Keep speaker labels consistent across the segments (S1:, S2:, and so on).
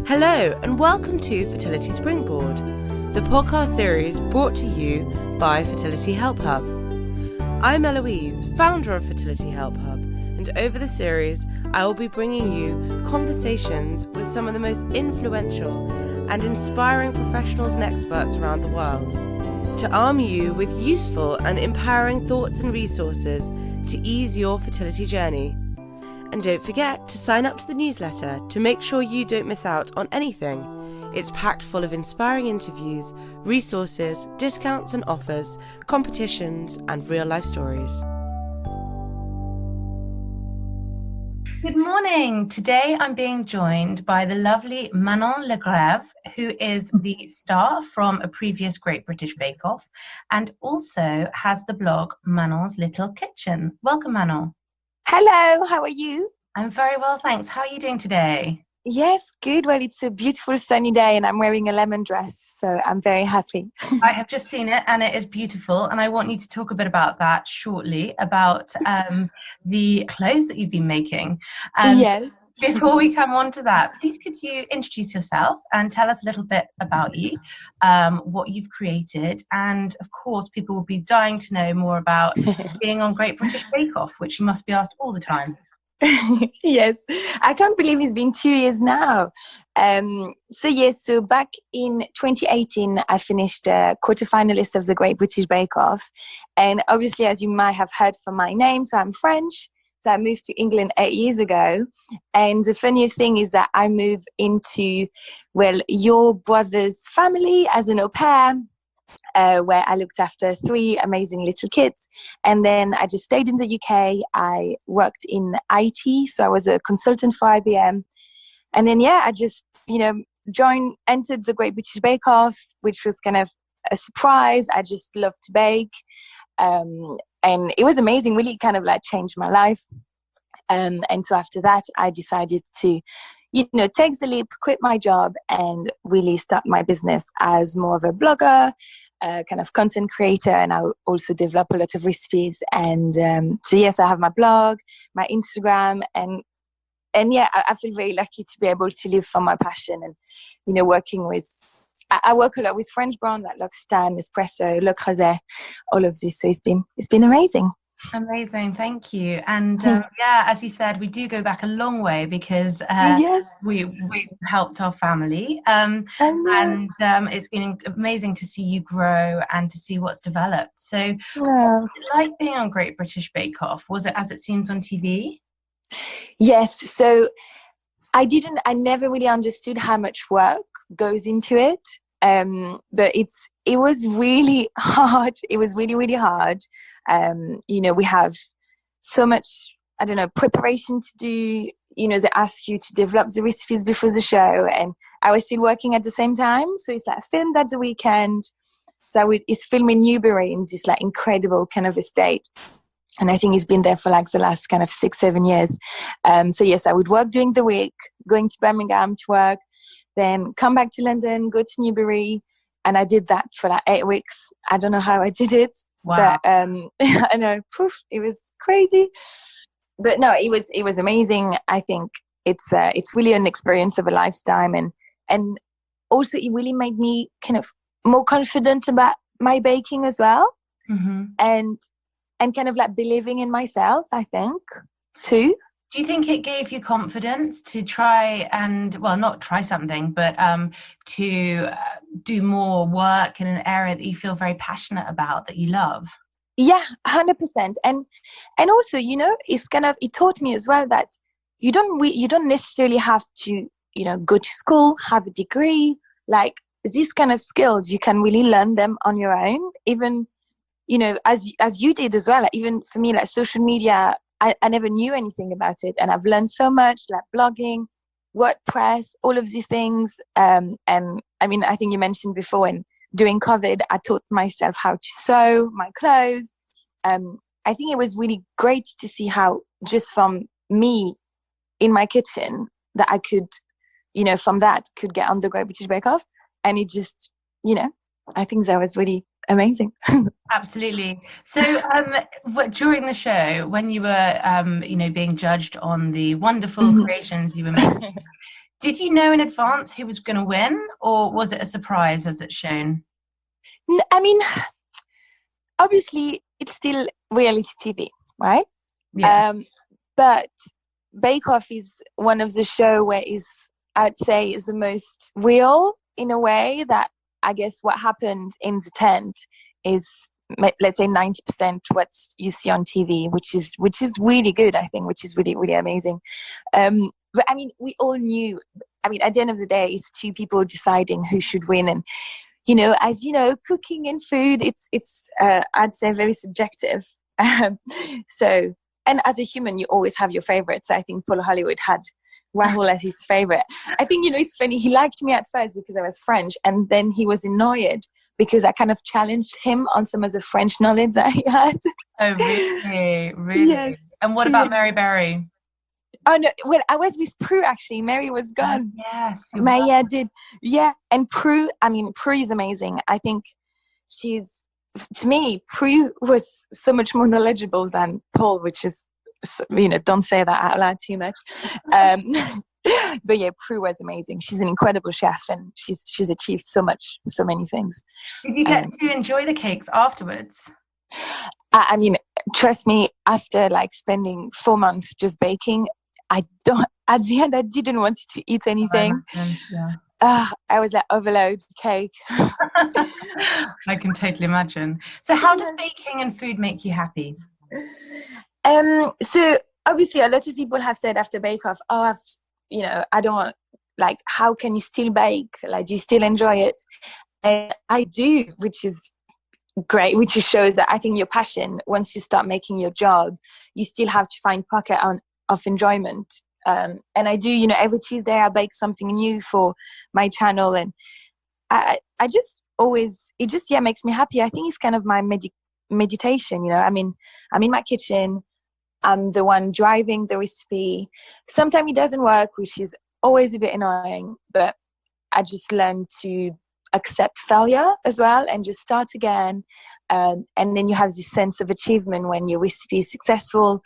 S1: Hello and welcome to Fertility Springboard, the podcast series brought to you by Fertility Help Hub. I'm Eloise, founder of Fertility Help Hub, and over the series I will be bringing you conversations with some of the most influential and inspiring professionals and experts around the world to arm you with useful and empowering thoughts and resources to ease your fertility journey. And don't forget to sign up to the newsletter to make sure you don't miss out on anything. It's packed full of inspiring interviews, resources, discounts and offers, competitions and real-life stories. Good morning. Today I'm being joined by the lovely Manon Lagreve, who is the star from a previous Great British Bakeoff and also has the blog Manon's Little Kitchen. Welcome, Manon.
S2: Hello, how are you?
S1: I'm very well, thanks. How are you doing today?
S2: Yes, good. Well, it's a beautiful sunny day and I'm wearing a lemon dress, so I'm very happy.
S1: I have just seen it and it is beautiful, and I want you to talk a bit about that shortly, about the clothes that you've been making.
S2: Yes.
S1: Before we come on to that, please could you introduce yourself and tell us a little bit about you, what you've created, and of course people will be dying to know more about being on Great British Bakeoff, which you must be asked all the time.
S2: Yes, I can't believe it's been 2 years now. So back in 2018 I finished a quarterfinalist of the Great British Bakeoff, and obviously, as you might have heard from my name, so I'm French. So I moved to England 8 years ago, and the funniest thing is that I moved into, your brother's family as an au pair, where I looked after 3 amazing little kids. And then I just stayed in the UK. I worked in IT, so I was a consultant for IBM. And then, I just, entered the Great British Bakeoff, which was kind of a surprise. I just love to bake. And it was amazing, really kind of like changed my life. And so after that, I decided to, take the leap, quit my job and really start my business as more of a blogger, kind of content creator. And I also develop a lot of recipes. And so yes, I have my blog, my Instagram, and I feel very lucky to be able to live from my passion and, working with, I work a lot with French brands like L'Occitane, Espresso, Le Creuset, all of this. So it's been amazing.
S1: Amazing, thank you. And as you said, we do go back a long way because we helped our family. And it's been amazing to see you grow and to see what's developed. So what was it like being on Great British Bakeoff? Was it as it seems on TV?
S2: Yes. So I never really understood how much work goes into it. But it was really hard. It was really, really hard. We have so much, preparation to do. They ask you to develop the recipes before the show, and I was still working at the same time. So it's like filmed at the weekend. So it's filmed in Newbury in this like incredible kind of estate. And I think it's been there for like the last kind of 6-7 years. So yes, I would work during the week, going to Birmingham to work, then come back to London, go to Newbury. And I did that for like 8 weeks. I don't know how I did it.
S1: Wow.
S2: But I know, it was crazy. But no, it was amazing. I think it's really an experience of a lifetime. And also it really made me kind of more confident about my baking as well.
S1: Mm-hmm.
S2: And kind of like believing in myself, I think, too.
S1: Do you think it gave you confidence to try and, not try something, but to do more work in an area that you feel very passionate about, that you love?
S2: Yeah, 100%. And also, it taught me as well that you don't necessarily have to, go to school, have a degree. Like these kind of skills, you can really learn them on your own. Even, as you did as well. Like, even for me, like social media, I never knew anything about it, and I've learned so much, like blogging, WordPress, all of these things. And I mean, I think you mentioned before, when during COVID, I taught myself how to sew my clothes. I think it was really great to see how just from me in my kitchen that I could, from that could get on the Great British Bakeoff. And it just, I think that was really amazing.
S1: Absolutely. So during the show, when you were being judged on the wonderful creations you were making, Did you know in advance who was going to win, or was it a surprise as it's shown?
S2: I mean, obviously, it's still reality TV, right?
S1: Yeah.
S2: But Bake Off is one of the show where I'd say is the most real in a way that I guess what happened in the tent is, let's say, 90% what you see on TV, which is really good, I think, which is really, really amazing. But I mean, we all knew, I mean, at the end of the day, it's two people deciding who should win. And, you know, as you know, cooking and food, it's I'd say very subjective. So, and as a human, you always have your favorites. So I think Paul Hollywood had Rahul as his favorite. I think, you know, it's funny. He liked me at first because I was French, and then he was annoyed because I kind of challenged him on some of the French knowledge that he had.
S1: Oh, really? Really?
S2: Yes.
S1: And what about Mary Berry?
S2: Oh, no. Well, I was with Prue, actually. Mary was gone.
S1: Yes.
S2: Maya did. Yeah. And Prue, I mean, Prue is amazing. I think to me, Prue was so much more knowledgeable than Paul, which is, you know, don't say that out loud too much. But yeah, Prue was amazing. She's an incredible chef, and she's achieved so many things.
S1: Did you get to enjoy the cakes afterwards?
S2: I mean, trust me, after like spending 4 months just baking, at the end, I didn't want to eat anything. I was like, overload cake.
S1: I can totally imagine. So how does baking and food make you happy?
S2: So obviously a lot of people have said after Bake Off, I don't want, like, how can you still bake? Like, do you still enjoy it? And I do, which is great, which shows that I think your passion, once you start making your job, you still have to find pocket of enjoyment. And I do, you know, every Tuesday I bake something new for my channel, and I just always, it just makes me happy. I think it's kind of my meditation, you know. I mean, I'm in my kitchen, I'm the one driving the recipe. Sometimes it doesn't work, which is always a bit annoying, but I just learned to accept failure as well and just start again. And then you have this sense of achievement when your recipe is successful,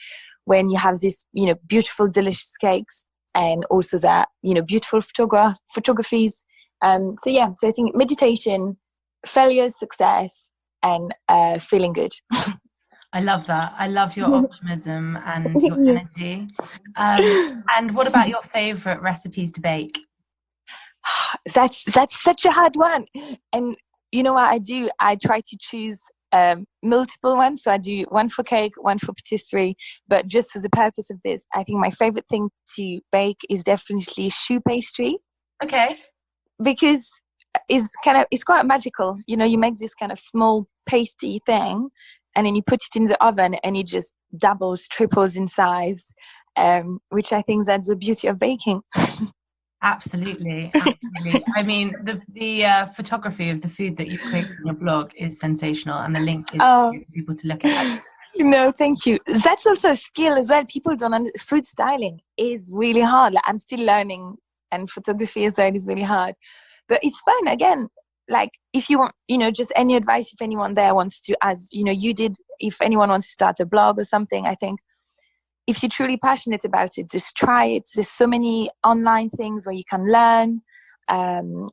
S2: when you have this, you know, beautiful, delicious cakes, and also that, you know, beautiful photographies. So I think meditation, failure, success, and feeling good.
S1: I love that. I love your optimism and your energy. And what about your favorite recipes to bake?
S2: That's such a hard one. And you know what I do? I try to choose multiple ones. So I do one for cake, one for patisserie. But just for the purpose of this, I think my favorite thing to bake is definitely choux pastry.
S1: Okay.
S2: Because it's quite magical. You know, you make this kind of small pasty thing, and then you put it in the oven, and it just doubles, triples in size, which I think that's the beauty of baking.
S1: Absolutely. I mean, the photography of the food that you create on your blog is sensational, and the link is for people to look at.
S2: No, thank you. That's also a skill as well. People don't understand. Food styling is really hard. Like, I'm still learning, and photography as well is really hard. But it's fun. Again, like, if you want, you know, just any advice, if anyone there wants to, as you know, you did, if anyone wants to start a blog or something, I think if you're truly passionate about it, just try it. There's so many online things where you can learn, and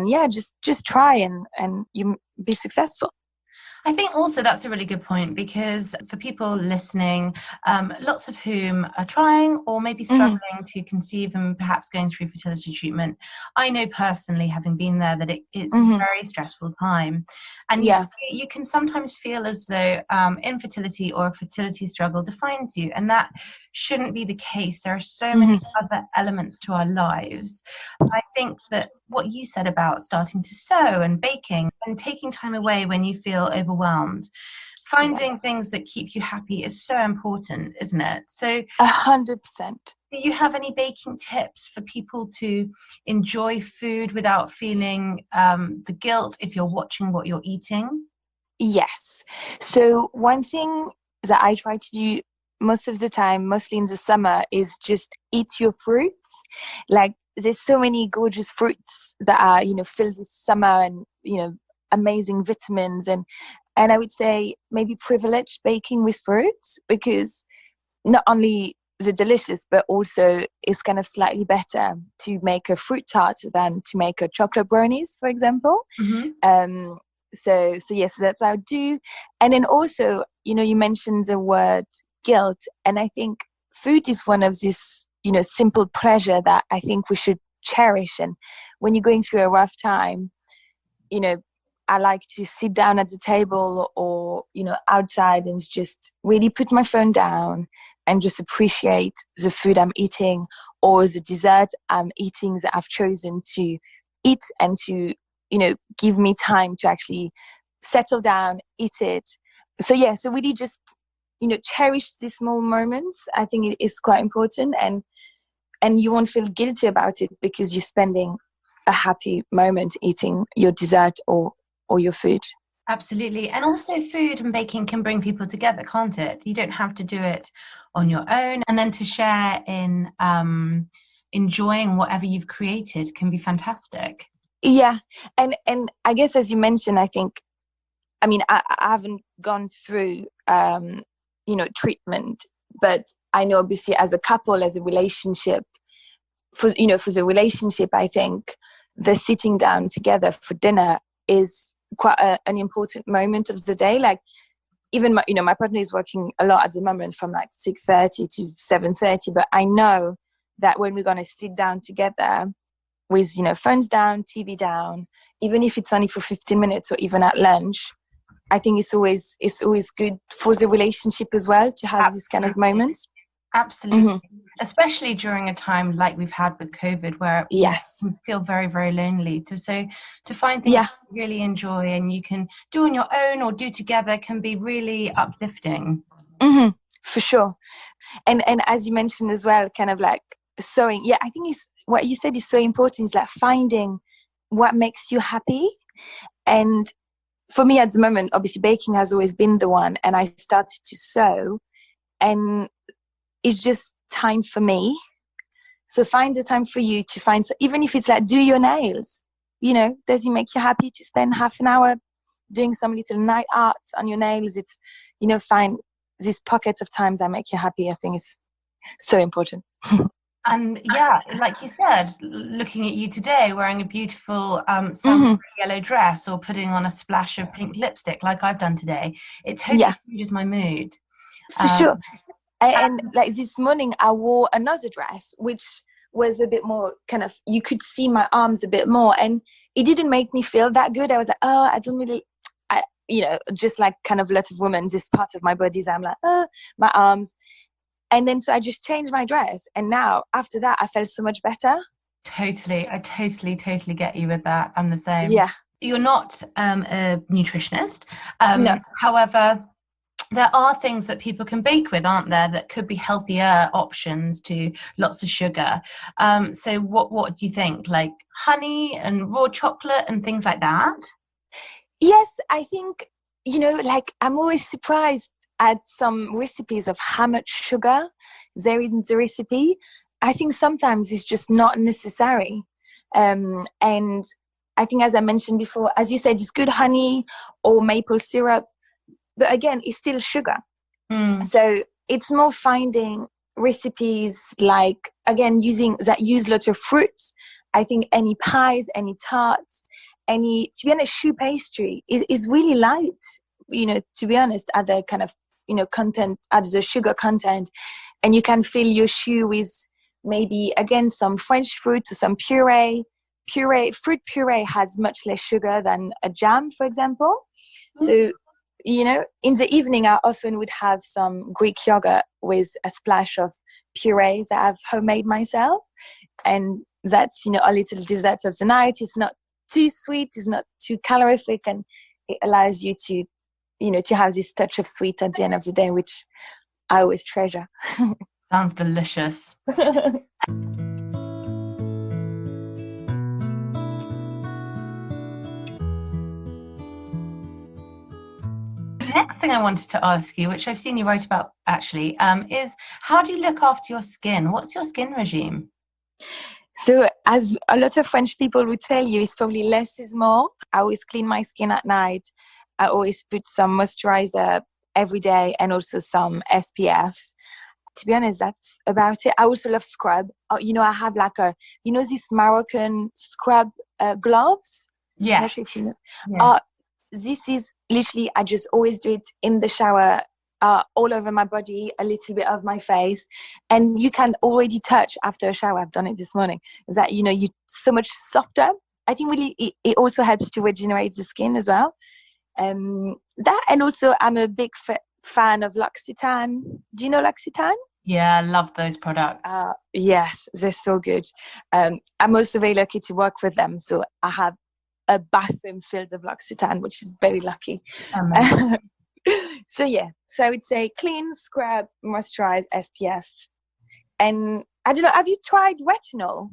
S2: yeah, just try and you be successful.
S1: I think also that's a really good point, because for people listening, lots of whom are trying or maybe struggling to conceive and perhaps going through fertility treatment, I know personally, having been there, that it's a very stressful time. And you can sometimes feel as though infertility or a fertility struggle defines you. And that shouldn't be the case. There are so many other elements to our lives. I think that what you said about starting to sew and baking and taking time away when you feel overwhelmed, finding things that keep you happy is so important, isn't it? So
S2: 100%.
S1: Do you have any baking tips for people to enjoy food without feeling the guilt if you're watching what you're eating?
S2: Yes. So one thing that I try to do most of the time, mostly in the summer, is just eat your fruits. Like, there's so many gorgeous fruits that are, you know, filled with summer and, you know, amazing vitamins, and I would say maybe privileged baking with fruits, because not only they're delicious, but also it's kind of slightly better to make a fruit tart than to make a chocolate brownies, for example. So yes, that's what I would do. And then also, you mentioned the word guilt, and I think food is one of these, simple pleasure that I think we should cherish. And when you're going through a rough time, I like to sit down at the table or, outside and just really put my phone down and just appreciate the food I'm eating or the dessert I'm eating that I've chosen to eat, and to, give me time to actually settle down, eat it. So really just, cherish these small moments. I think it is quite important, and you won't feel guilty about it because you're spending a happy moment eating your dessert or your food.
S3: Absolutely. And also food and baking can bring people together, can't it? You don't have to do it on your own, and then to share in enjoying whatever you've created can be fantastic.
S2: Yeah. And I guess, as you mentioned, I haven't gone through treatment, but I know obviously as a couple, as a relationship, for the relationship, I think the sitting down together for dinner is quite an important moment of the day. Like, even my partner is working a lot at the moment from like 6:30 to 7:30, but I know that when we're going to sit down together with, phones down, TV down, even if it's only for 15 minutes or even at lunch, I think it's always good for the relationship as well to have these kind of moments.
S3: Absolutely. Especially during a time like we've had with COVID, where
S2: yes,
S3: you feel very, very lonely. To find things you really enjoy and you can do on your own or do together can be really uplifting.
S2: For sure. And as you mentioned as well, kind of like sewing. Yeah, I think it's what you said is so important. Is like finding what makes you happy. And for me at the moment, obviously baking has always been the one, and I started to sew, and it's just time for me. So find the time for you to find, so even if it's like do your nails, does it make you happy to spend half an hour doing some little night art on your nails? It's, find these pockets of times that make you happy. I think it's so important.
S3: And like you said, looking at you today wearing a beautiful yellow dress or putting on a splash of pink lipstick like I've done today, it totally changes my mood.
S2: For sure. And like this morning I wore another dress which was a bit more kind of, you could see my arms a bit more, and it didn't make me feel that good. I was like, I don't really, just like kind of a lot of women, this part of my body is, I'm like, my arms. And then so I just changed my dress, and now after that I felt so much better.
S3: Totally. I totally get you with that. I'm the same.
S2: Yeah.
S3: You're not a nutritionist.
S2: No.
S3: However, there are things that people can bake with, aren't there, that could be healthier options to lots of sugar. So what do you think? Like honey and raw chocolate and things like that?
S2: Yes, I think, like I'm always surprised at some recipes of how much sugar there is in the recipe. I think sometimes it's just not necessary. And I think, as I mentioned before, as you said, it's good honey or maple syrup, but again, it's still sugar. So it's more finding recipes like, again, use lots of fruits. I think any pies, any tarts, to be honest, choux pastry is really light, to be honest, at the kind of, content, at the sugar content. And you can fill your choux with maybe, again, some French fruit or some puree. Fruit puree has much less sugar than a jam, for example. So, in the evening, I often would have some Greek yogurt with a splash of puree that I've homemade myself. And that's, a little dessert of the night. It's not too sweet, it's not too calorific, and it allows you to, to have this touch of sweet at the end of the day, which I always treasure.
S3: Sounds delicious. The next thing I wanted to ask you, which I've seen you write about actually, is how do you look after your skin? What's your skin regime?
S2: So, as a lot of French people would tell you, it's probably less is more. I always clean my skin at night. I always put some moisturizer every day and also some SPF. to be honest, that's about it. I also love scrub. I have like this Moroccan scrub gloves.
S3: Yes.
S2: Not sure if you know.
S3: Yeah.
S2: This is literally, I just always do it in the shower, all over my body, a little bit of my face. And you can already touch after a shower. I've done it this morning. Is that, you're so much softer. I think really it also helps to regenerate the skin as well. That, and also I'm a big fan of L'Occitane. Do you know L'Occitane?
S3: Yeah, I love those products.
S2: Yes, they're so good. I'm also very lucky to work with them. So I have a bathroom filled of L'Occitane, which is very lucky. So I would say clean, scrub, moisturize, SPF. And I don't know, have you tried retinol?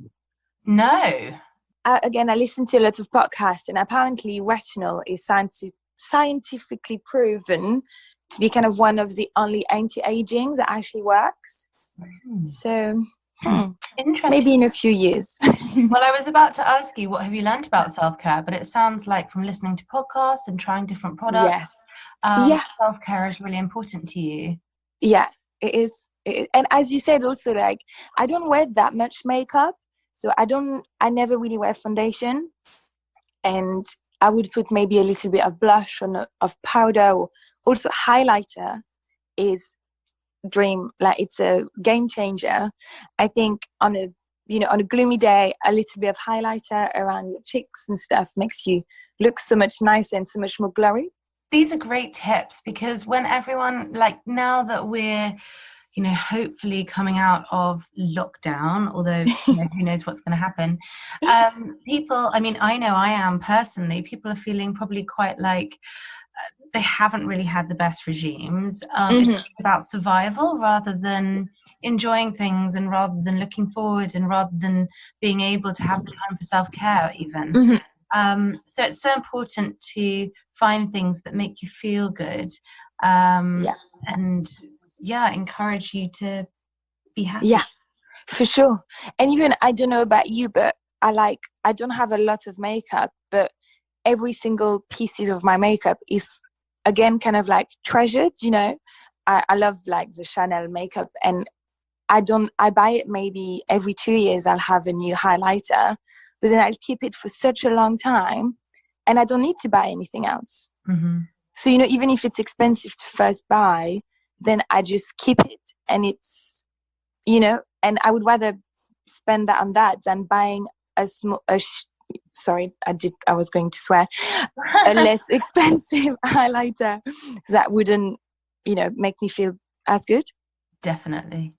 S3: No.
S2: Again, I listen to a lot of podcasts, and apparently retinol is scientifically proven to be kind of one of the only anti-aging that actually works. So
S3: interesting.
S2: Maybe in a few years.
S3: Well, I was about to ask you, what have you learned about self-care? But it sounds like from listening to podcasts and trying different products, self-care is really important to you.
S2: Yeah, it is. And as you said also, like, I don't wear that much makeup. So I never really wear foundation. And I would put maybe a little bit of blush or of powder, or also highlighter is dream. Like, it's a game changer. I think on a gloomy day, a little bit of highlighter around your cheeks and stuff makes you look so much nicer and so much more glowy.
S3: These are great tips, because when everyone, like, now that we're hopefully coming out of lockdown, although who knows what's going to happen, people, I mean, I know I am personally, people are feeling probably quite like they haven't really had the best regimes. It's about survival rather than enjoying things, and rather than looking forward, and rather than being able to have the time for self-care even. So it's so important to find things that make you feel good, and encourage you to be happy.
S2: Yeah, for sure. And even, I don't know about you, but I don't have a lot of makeup, but every single pieces of my makeup is, again, kind of like treasured, I love like the Chanel makeup, and I buy it maybe every 2 years. I'll have a new highlighter, but then I'll keep it for such a long time, and I don't need to buy anything else. So, even if it's expensive to first buy, then I just keep it, and it's, and I would rather spend that on that than buying I was going to swear, a less expensive highlighter that wouldn't, make me feel as good.
S3: Definitely.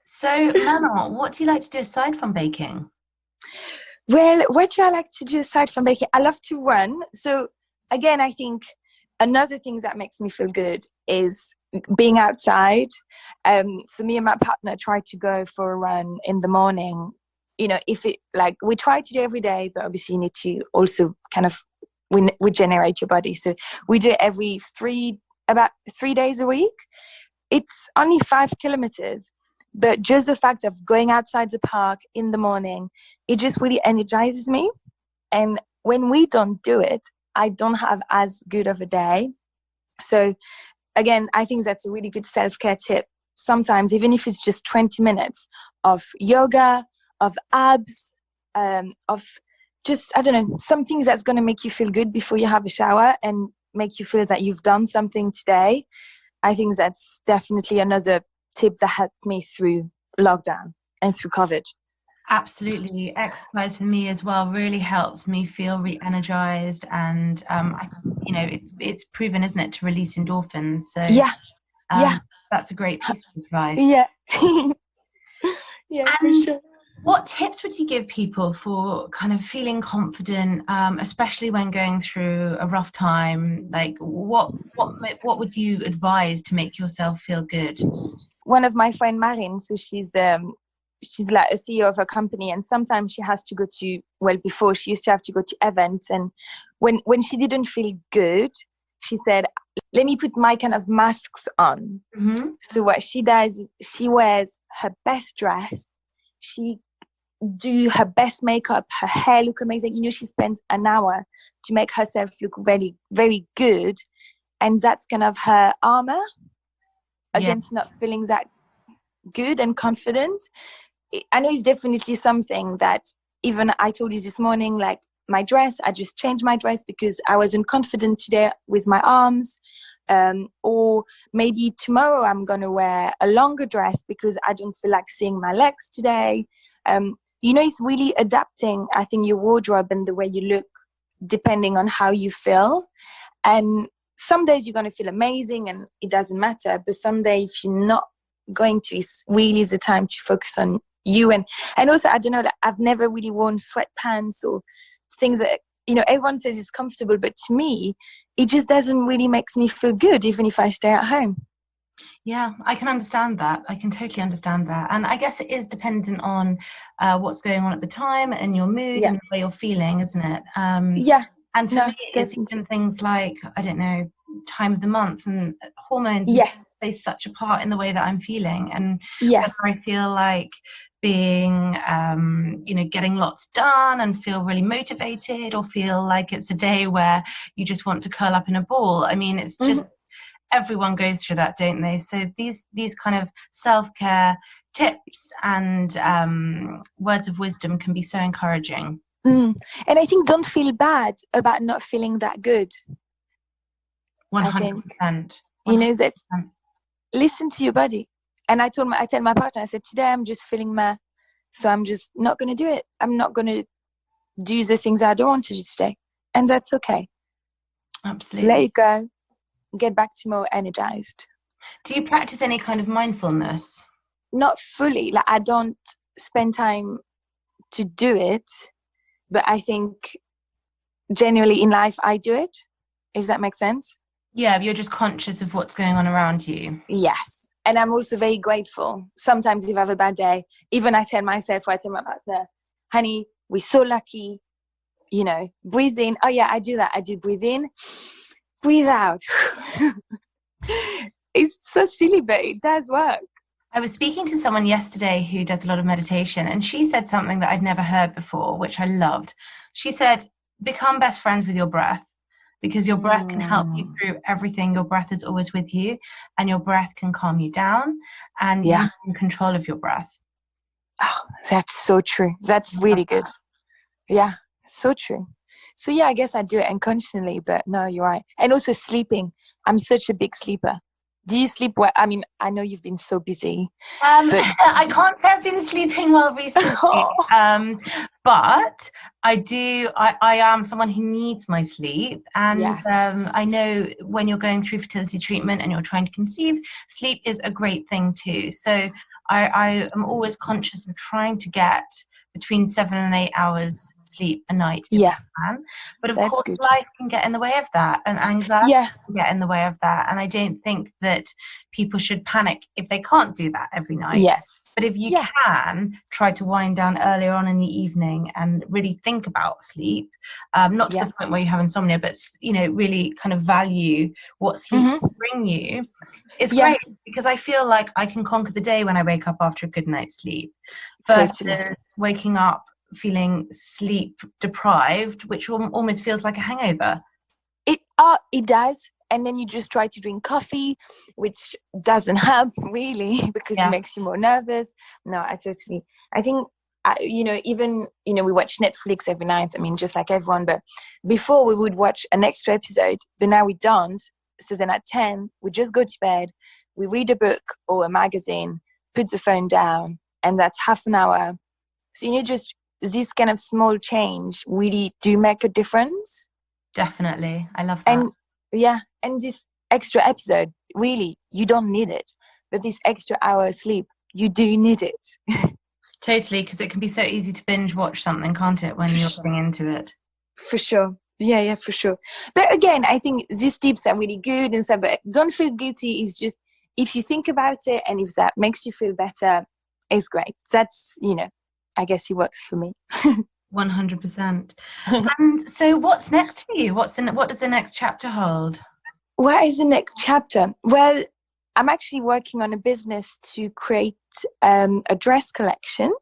S3: So, Manon, what do you like to do aside from baking?
S2: Well, what do I like to do aside from baking? I love to run. So again, I think another thing that makes me feel good is being outside. So me and my partner try to go for a run in the morning. If it, like, we try to do every day, but obviously you need to also kind of regenerate your body. So we do it about 3 days a week. It's only 5 kilometers, but just the fact of going outside the park in the morning, it just really energizes me. And when we don't do it, I don't have as good of a day. So again, I think that's a really good self-care tip. Sometimes, even if it's just 20 minutes of yoga, of abs, of just, I don't know, something that's going to make you feel good before you have a shower and make you feel that you've done something today. I think that's definitely another tip that helped me through lockdown and through COVID.
S3: Absolutely. Exercise for me as well really helps me feel re-energized, and it's proven, isn't it, to release endorphins. So that's a great piece of advice.
S2: For sure.
S3: What tips would you give people for kind of feeling confident, especially when going through a rough time? Like, what would you advise to make yourself feel good?
S2: One of my friend Marin, so she's like a CEO of a company, and sometimes she has to go to, before she used to have to go to events, and when she didn't feel good, she said, let me put my kind of masks on. So what she does is she wears her best dress, she do her best makeup, her hair look amazing. She spends an hour to make herself look very, very good, and that's kind of her armor. against not feeling that good and confident. I know it's definitely something that even I told you this morning, like my dress, I just changed my dress because I wasn't confident today with my arms. Or maybe tomorrow I'm going to wear a longer dress because I don't feel like seeing my legs today. It's really adapting, I think, your wardrobe and the way you look depending on how you feel. And some days you're going to feel amazing and it doesn't matter. But some days if you're not going to, it's really the time to focus on you. And also, I don't know, that I've never really worn sweatpants or things that, everyone says it's comfortable. But to me, it just doesn't really makes me feel good, even if I stay at home.
S3: Yeah, I can understand that. I can totally understand that. And I guess it is dependent on what's going on at the time and your mood and the way you're feeling, isn't it? And for me, it's even things like, I don't know, time of the month and hormones play such a part in the way that I'm feeling. And whether I feel like being, getting lots done and feel really motivated, or feel like it's a day where you just want to curl up in a ball. I mean, it's just, everyone goes through that, don't they? So these kind of self-care tips and words of wisdom can be so encouraging.
S2: And I think don't feel bad about not feeling that good.
S3: 100%.
S2: That listen to your body. And I tell my partner, I said, today I'm just feeling meh, so I'm just not going to do it. I'm not going to do the things I don't want to do today. And that's okay.
S3: Absolutely.
S2: Let it go. Get back tomorrow energized.
S3: Do you practice any kind of mindfulness?
S2: Not fully. Like, I don't spend time to do it, but I think generally in life I do it, if that makes sense.
S3: Yeah, you're just conscious of what's going on around you.
S2: Yes. And I'm also very grateful. Sometimes if I have a bad day, even I tell myself, or I tell my partner, honey, we're so lucky, breathe in. Oh yeah, I do that. I do breathe in, breathe out. It's so silly, but it does work.
S3: I was speaking to someone yesterday who does a lot of meditation, and she said something that I'd never heard before, which I loved. She said, become best friends with your breath, because your breath can help you through everything. Your breath is always with you, and your breath can calm you down, and you're in control of your breath.
S2: Oh, that's so true. That's really good. Yeah, so true. So yeah, I guess I do it unconsciously, but no, you're right. And also sleeping. I'm such a big sleeper. Do you sleep well? I mean, I know you've been so busy.
S3: But I can't say I've been sleeping well recently. But I do. I am someone who needs my sleep, and I know when you're going through fertility treatment and you're trying to conceive, sleep is a great thing too. So I am always conscious of trying to get between 7 and 8 hours sleep a night. But of course, life can get in the way of that, and anxiety can get in the way of that. And I don't think that people should panic if they can't do that every night. But if you can, try to wind down earlier on in the evening and really think about sleep, not to the point where you have insomnia, but really kind of value what sleep can bring you. It's great, because I feel like I can conquer the day when I wake up after a good night's sleep, versus waking up feeling sleep deprived, which almost feels like a hangover.
S2: It does. And then you just try to drink coffee, which doesn't help really, because it makes you more nervous. No, I think, even, we watch Netflix every night. I mean, just like everyone, but before we would watch an extra episode, but now we don't. So then at 10, we just go to bed, we read a book or a magazine, put the phone down, and that's half an hour. So, just this kind of small change really do make a difference.
S3: Definitely. I love that.
S2: And this extra episode, really, you don't need it. But this extra hour of sleep, you do need it.
S3: Totally, because it can be so easy to binge watch something, can't it, when you're getting into it?
S2: For sure. Yeah, for sure. But again, I think these tips are really good and stuff, but don't feel guilty. It's just, if you think about it and if that makes you feel better, it's great. That's, I guess it works for me.
S3: 100%. And so what's next for you? What does the next chapter hold?
S2: What is the next chapter? Well, I'm actually working on a business to create a dress collection.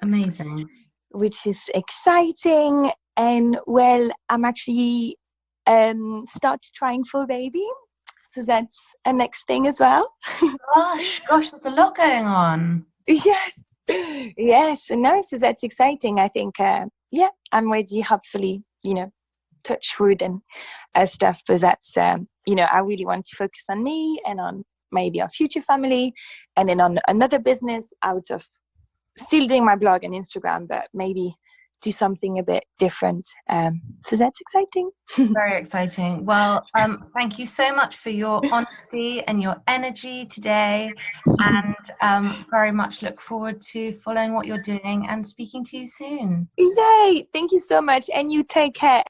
S3: Amazing.
S2: Which is exciting. And well, I'm actually started trying for a baby. So that's a next thing as well.
S3: Gosh, there's a lot going on.
S2: Yes. No, so that's exciting. I think, I'm ready, hopefully, touch wood and stuff. But that's, I really want to focus on me and on maybe our future family, and then on another business out of still doing my blog and Instagram, but maybe do something a bit different. So that's exciting.
S3: Very exciting. Well, thank you so much for your honesty and your energy today, and very much look forward to following what you're doing and speaking to you soon.
S2: Yay! Thank you so much, and you take care.